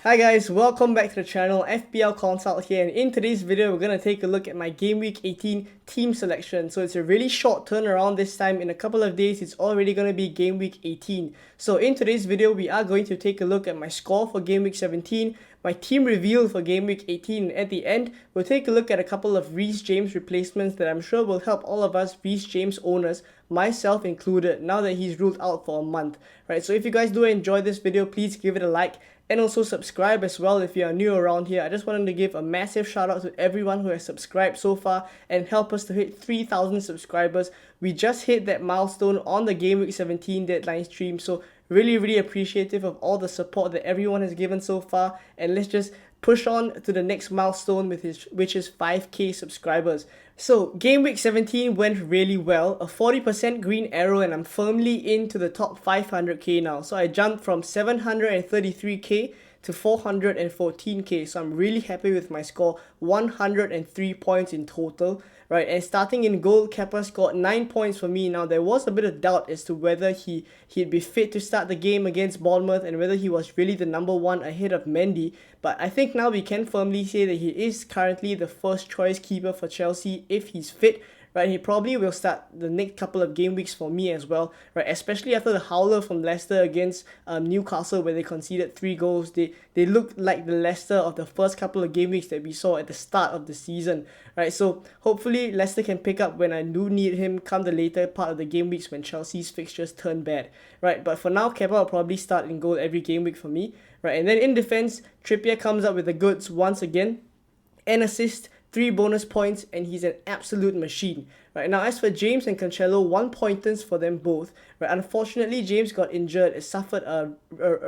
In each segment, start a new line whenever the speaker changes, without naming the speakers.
Hi guys, welcome back to the channel. FPL Consult here, and in today's video we're going to take a look at my Game Week 18 team selection. So it's a really short turnaround this time. In a couple of days it's already going to be Game Week 18. So in today's video we are going to take a look at my score for Game Week 17, my team reveal for Game Week 18, and at the end we'll take a look at a couple of Reece James replacements that I'm sure will help all of us Reece James owners, myself included, now that he's ruled out for a month. Right, so if you guys do enjoy this video, please give it a like and also subscribe as well if you are new around here. I just wanted to give a massive shout out to everyone who has subscribed so far and help us to hit 3,000 subscribers. We just hit that milestone on the Game Week 17 deadline stream, so really appreciative of all the support that everyone has given so far, and let's just push on to the next milestone which is 5k subscribers. So Game Week 17 went really well, a 40% green arrow, and I'm firmly into the top 500k now. So I jumped from 733k to 414k, so I'm really happy with my score. 103 points in total, right? And starting in goal, Kepa scored 9 points for me. Now there was a bit of doubt as to whether he'd be fit to start the game against Bournemouth and whether he was really the number one ahead of Mendy, but I think now we can firmly say that he is currently the first choice keeper for Chelsea if he's fit. Right, he probably will start the next couple of game weeks for me as well, right? Especially after the howler from Leicester against Newcastle, where they conceded 3 goals. They looked like the Leicester of the first couple of game weeks that we saw at the start of the season, right? So hopefully Leicester can pick up when I do need him come the later part of the game weeks when Chelsea's fixtures turn bad, right? But for now, Kepa will probably start in goal every game week for me, right? And then in defense, Trippier comes up with the goods once again, an assist, 3 bonus points, and he's an absolute machine. Right, now as for James and Cancelo, 1 pointers for them both. Right, unfortunately James got injured and suffered a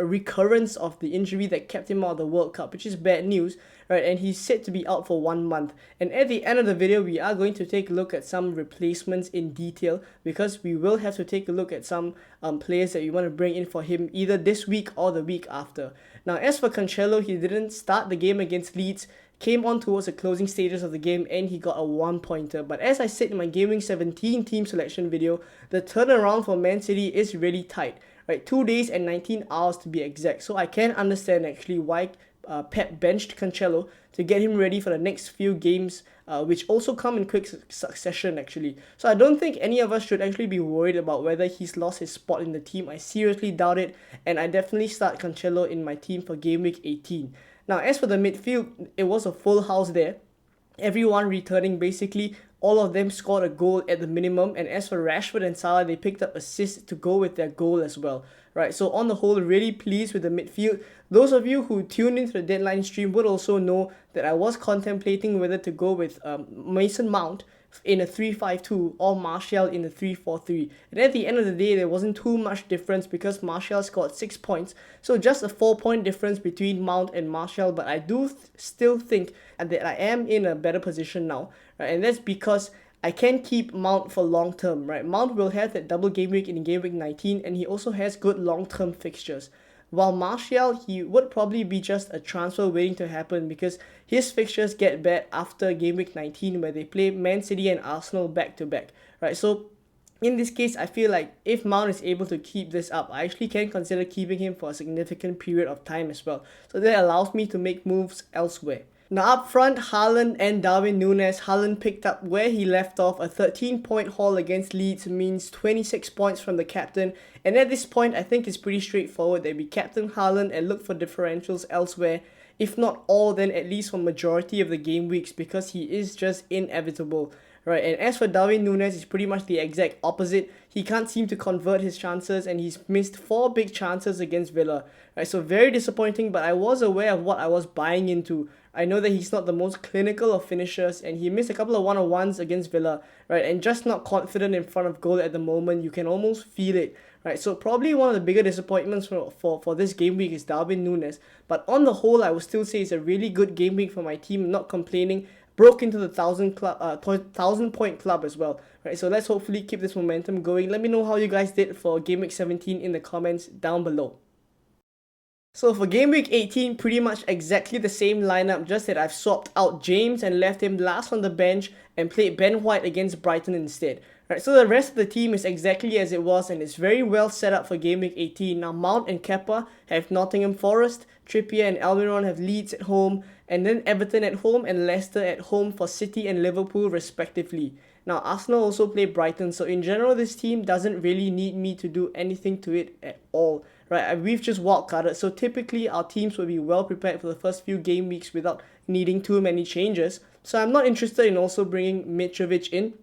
recurrence of the injury that kept him out of the World Cup, which is bad news. Right, and he's set to be out for 1 month. And at the end of the video we are going to take a look at some replacements in detail, because we will have to take a look at some players that we want to bring in for him either this week or the week after. Now as for Cancelo, he didn't start the game against Leeds, came on towards the closing stages of the game, and he got a 1-pointer. But as I said in my Game Week 17 team selection video, the turnaround for Man City is really tight, right? 2 days and 19 hours to be exact. So I can understand actually why Pep benched Cancelo to get him ready for the next few games, which also come in quick succession actually. So I don't think any of us should actually be worried about whether he's lost his spot in the team. I seriously doubt it, and I definitely start Cancelo in my team for Game Week 18. Now, as for the midfield, it was a full house there. Everyone returning, basically, all of them scored a goal at the minimum. And as for Rashford and Salah, they picked up assists to go with their goal as well. Right, so on the whole, really pleased with the midfield. Those of you who tuned into the deadline stream would also know that I was contemplating whether to go with Mason Mount in a 3-5-2 or Martial in a 3-4-3. And at the end of the day, there wasn't too much difference because Martial scored 6 points. So just a 4-point difference between Mount and Martial, but I do still think that I am in a better position now, right? And that's because I can keep Mount for long term, right? Mount will have that double game week in Game Week 19, and he also has good long-term fixtures. While Martial, he would probably be just a transfer waiting to happen because his fixtures get bad after Game Week 19 where they play Man City and Arsenal back to back, right? So in this case, I feel like if Mount is able to keep this up, I actually can consider keeping him for a significant period of time as well. So that allows me to make moves elsewhere. Now up front, Haaland and Darwin Núñez. Haaland picked up where he left off. A 13-point haul against Leeds means 26 points from the captain. And at this point, I think it's pretty straightforward that we captain Haaland and look for differentials elsewhere. If not all, then at least for majority of the game weeks, because he is just inevitable. Right, and as for Darwin Núñez, it's pretty much the exact opposite. He can't seem to convert his chances, and he's missed 4 big chances against Villa. Right, so very disappointing, but I was aware of what I was buying into. I know that he's not the most clinical of finishers, and he missed a couple of one-on-ones against Villa, right, and just not confident in front of goal at the moment. You can almost feel it, right? So probably one of the bigger disappointments for this game week is Darwin Núñez, but on the whole, I would still say it's a really good game week for my team. I'm not complaining. Broke into the 1,000 point club as well, right? So let's hopefully keep this momentum going. Let me know how you guys did for Game Week 17 in the comments down below. So for Game Week 18, pretty much exactly the same lineup, just that I've swapped out James and left him last on the bench and played Ben White against Brighton instead. Right, so the rest of the team is exactly as it was and it's very well set up for Game Week 18. Now Mount and Kepa have Nottingham Forest, Trippier and Almiron have Leeds at home, and then Everton at home and Leicester at home for City and Liverpool respectively. Now Arsenal also play Brighton, so in general this team doesn't really need me to do anything to it at all. Right, we've just wildcarded, so typically our teams will be well prepared for the first few game weeks without needing too many changes. So I'm not interested in also bringing Mitrovic in,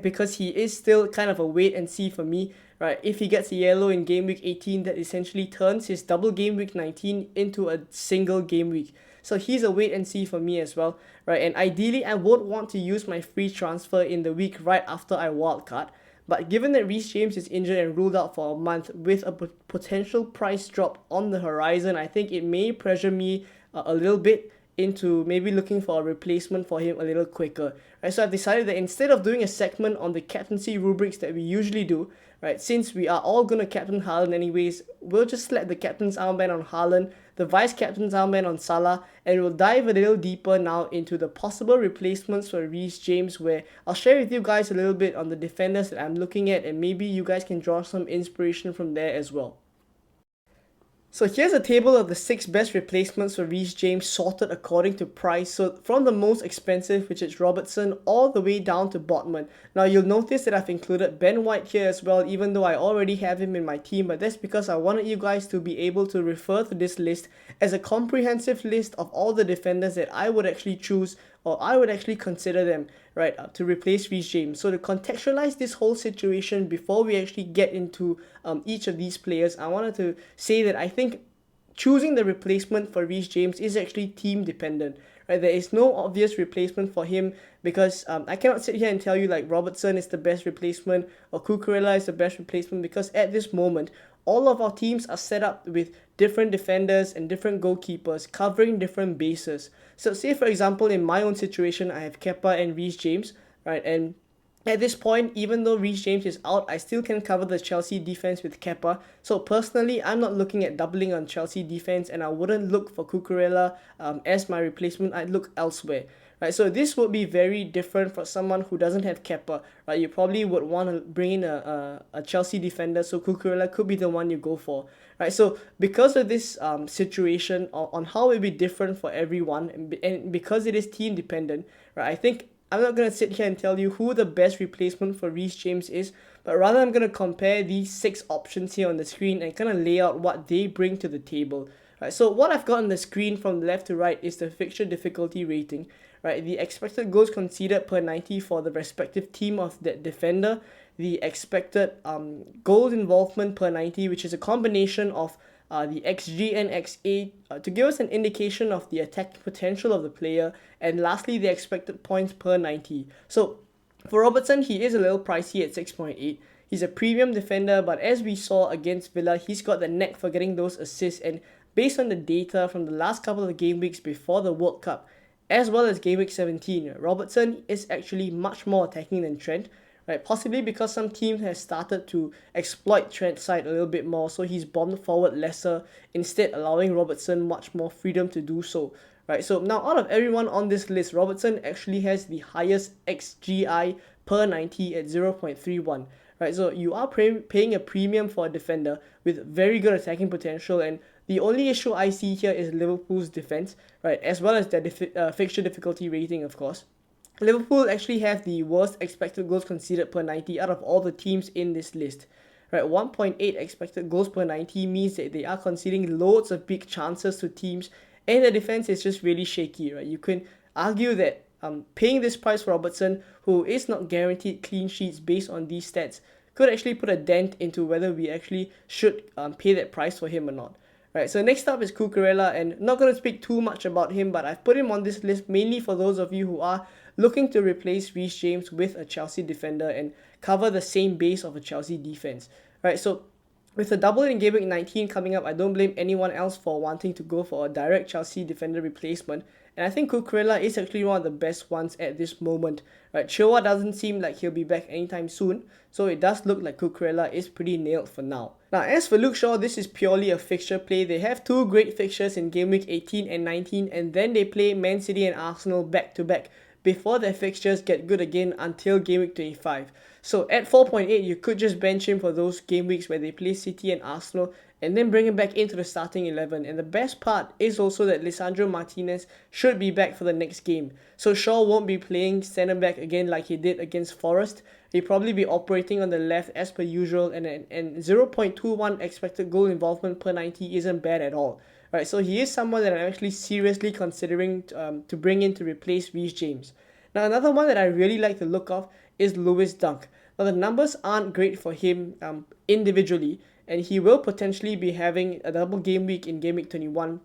because he is still kind of a wait and see for me, right? If he gets a yellow in game week 18, that essentially turns his double game week 19 into a single game week. So he's a wait and see for me as well, right? And ideally, I would want to use my free transfer in the week right after I wildcard. But given that Reece James is injured and ruled out for a month with a potential price drop on the horizon, I think it may pressure me a little bit into maybe looking for a replacement for him a little quicker. Right, so I've decided that instead of doing a segment on the captaincy rubrics that we usually do, right, since we are all going to captain Haaland anyways, we'll just slap the captain's armband on Haaland, the vice captain's armband on Salah, and we'll dive a little deeper now into the possible replacements for Reece James, where I'll share with you guys a little bit on the defenders that I'm looking at, and maybe you guys can draw some inspiration from there as well. So here's a table of the 6 best replacements for Reece James sorted according to price. So from the most expensive, which is Robertson, all the way down to Botman. Now you'll notice that I've included Ben White here as well, even though I already have him in my team. But that's because I wanted you guys to be able to refer to this list as a comprehensive list of all the defenders that I would actually choose, or I would actually consider them, right, to replace Reece James. So to contextualize this whole situation before we actually get into each of these players, I wanted to say that I think choosing the replacement for Reece James is actually team dependent. Right, there is no obvious replacement for him because I cannot sit here and tell you like Robertson is the best replacement or Cucurella is the best replacement, because at this moment all of our teams are set up with different defenders and different goalkeepers covering different bases. So say for example in my own situation I have Kepa and Reece James, right, and at this point, even though Reece James is out, I still can cover the Chelsea defense with Kepa. So personally, I'm not looking at doubling on Chelsea defense, and I wouldn't look for Cucurella as my replacement. I'd look elsewhere. Right, so this would be very different for someone who doesn't have Kepa. Right, you probably would want to bring in a Chelsea defender, so Cucurella could be the one you go for. Right, so because of this situation on how it will be different for everyone, and because it is team dependent, right, I think I'm not going to sit here and tell you who the best replacement for Reece James is, but rather I'm going to compare these 6 options here on the screen and kind of lay out what they bring to the table. Right, so what I've got on the screen from left to right is the fixture difficulty rating. Right, the expected goals conceded per 90 for the respective team of that defender, the expected goal involvement per 90, which is a combination of the XG and XA to give us an indication of the attack potential of the player, and lastly the expected points per 90. So for Robertson, he is a little pricey at 6.8. He's a premium defender, but as we saw against Villa, he's got the knack for getting those assists, and based on the data from the last couple of game weeks before the World Cup, as well as game week 17, Robertson is actually much more attacking than Trent. Right, possibly because some teams have started to exploit Trent's side a little bit more, so he's bombed forward lesser, instead allowing Robertson much more freedom to do so. Right, so now out of everyone on this list, Robertson actually has the highest XGI per 90 at 0.31. Right, so you are paying a premium for a defender with very good attacking potential, and the only issue I see here is Liverpool's defense, right, as well as their fixture difficulty rating, of course. Liverpool actually have the worst expected goals conceded per 90 out of all the teams in this list. Right, 1.8 expected goals per 90 means that they are conceding loads of big chances to teams, and the defense is just really shaky. Right, you can argue that paying this price for Robertson, who is not guaranteed clean sheets based on these stats, could actually put a dent into whether we actually should pay that price for him or not. Right, so next up is Cucurella, and not going to speak too much about him, but I've put him on this list mainly for those of you who are looking to replace Reece James with a Chelsea defender and cover the same base of a Chelsea defense. Right, so with the double in game week 19 coming up, I don't blame anyone else for wanting to go for a direct Chelsea defender replacement, and I think Cucurella is actually one of the best ones at this moment. Right, Chilwell doesn't seem like he'll be back anytime soon, so it does look like Cucurella is pretty nailed for now. Now, as for Luke Shaw, this is purely a fixture play. They have 2 great fixtures in game week 18 and 19, and then they play Man City and Arsenal back to back before their fixtures get good again until game week 25. So at 4.8, you could just bench him for those game weeks where they play City and Arsenal, and then bring him back into the starting 11. And the best part is also that Lisandro Martinez should be back for the next game. So Shaw won't be playing centre back again like he did against Forest. He'll probably be operating on the left as per usual, and 0.21 expected goal involvement per 90 isn't bad at all. Right, so he is someone that I'm actually seriously considering to bring in to replace Reece James. Now, another one that I really like the look of is Lewis Dunk. Now, the numbers aren't great for him individually, and he will potentially be having a double game week in game week 21,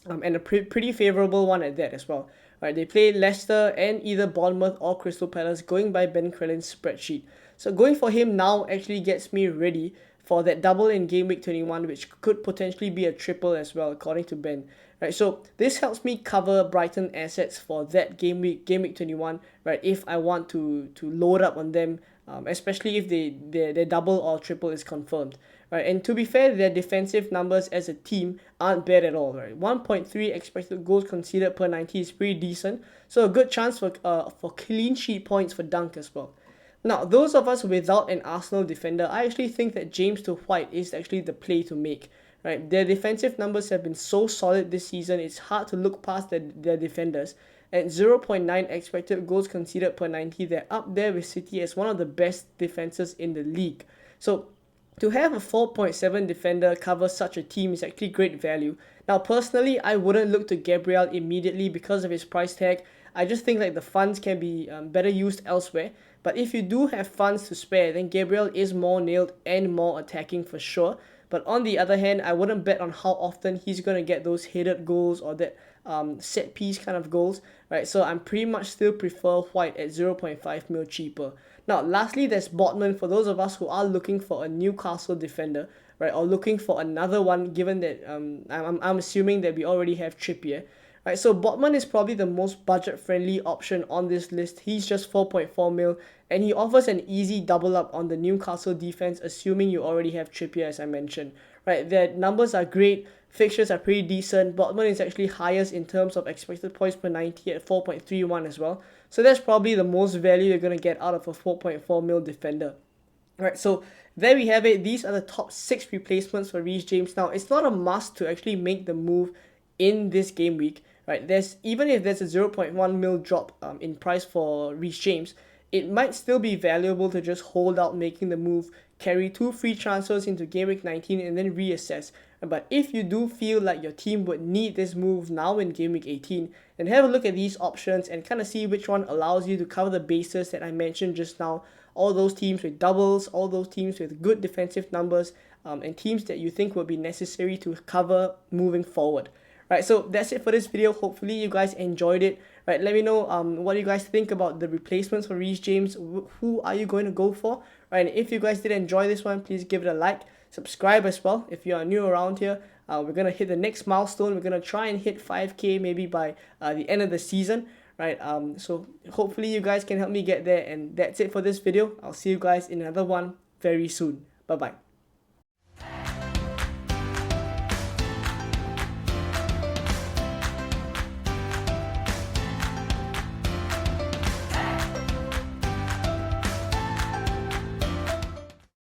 and a pretty favourable one at that as well. Right, they play Leicester and either Bournemouth or Crystal Palace, going by Ben Crellin's spreadsheet. So going for him now actually gets me ready for that double in game week 21, which could potentially be a triple as well, according to Ben. Right, so this helps me cover Brighton assets for that game week 21. Right, if I want to load up on them, especially if their double or triple is confirmed. Right, and to be fair, their defensive numbers as a team aren't bad at all. Right, 1.3 expected goals conceded per 90 is pretty decent, so a good chance for clean sheet points for Dunk as well. Now, those of us without an Arsenal defender, I actually think that James to White is actually the play to make. Right, their defensive numbers have been so solid this season, it's hard to look past their defenders. At 0.9 expected goals conceded per 90, they're up there with City as one of the best defenses in the league. So to have a 4.7 defender cover such a team is actually great value. Now, personally, I wouldn't look to Gabriel immediately because of his price tag. I just think like the funds can be better used elsewhere. But if you do have funds to spare, then Gabriel is more nailed and more attacking for sure. But on the other hand, I wouldn't bet on how often he's going to get those headed goals or that set piece kind of goals, right? So I'm pretty much still prefer White at 0.5 mil cheaper. Now, lastly, there's Botman for those of us who are looking for a Newcastle defender, right? Or looking for another one, given that I'm assuming that we already have Trippier. Right, so Botman is probably the most budget-friendly option on this list. He's just 4.4 mil, and he offers an easy double up on the Newcastle defense, assuming you already have Trippier, as I mentioned. Right, their numbers are great, fixtures are pretty decent. Botman is actually highest in terms of expected points per 90 at 4.31 as well. So that's probably the most value you're going to get out of a 4.4 mil defender. Alright, so there we have it. These are the top 6 replacements for Reece James. Now, it's not a must to actually make the move in this game week. Right, even if there's a 0.1 mil drop in price for Reece James, it might still be valuable to just hold out making the move, carry 2 free transfers into game week 19 and then reassess. But if you do feel like your team would need this move now in game week 18, then have a look at these options and kind of see which one allows you to cover the bases that I mentioned just now. All those teams with doubles, all those teams with good defensive numbers, and teams that you think would be necessary to cover moving forward. Right, so that's it for this video. Hopefully you guys enjoyed it. Right, let me know what you guys think about the replacements for Reece James. Who are you going to go for? Right, and if you guys did enjoy this one, please give it a like. Subscribe as well if you are new around here. We're going to hit the next milestone. We're going to try and hit 5K maybe by the end of the season. Right, so hopefully you guys can help me get there. And that's it for this video. I'll see you guys in another one very soon. Bye-bye.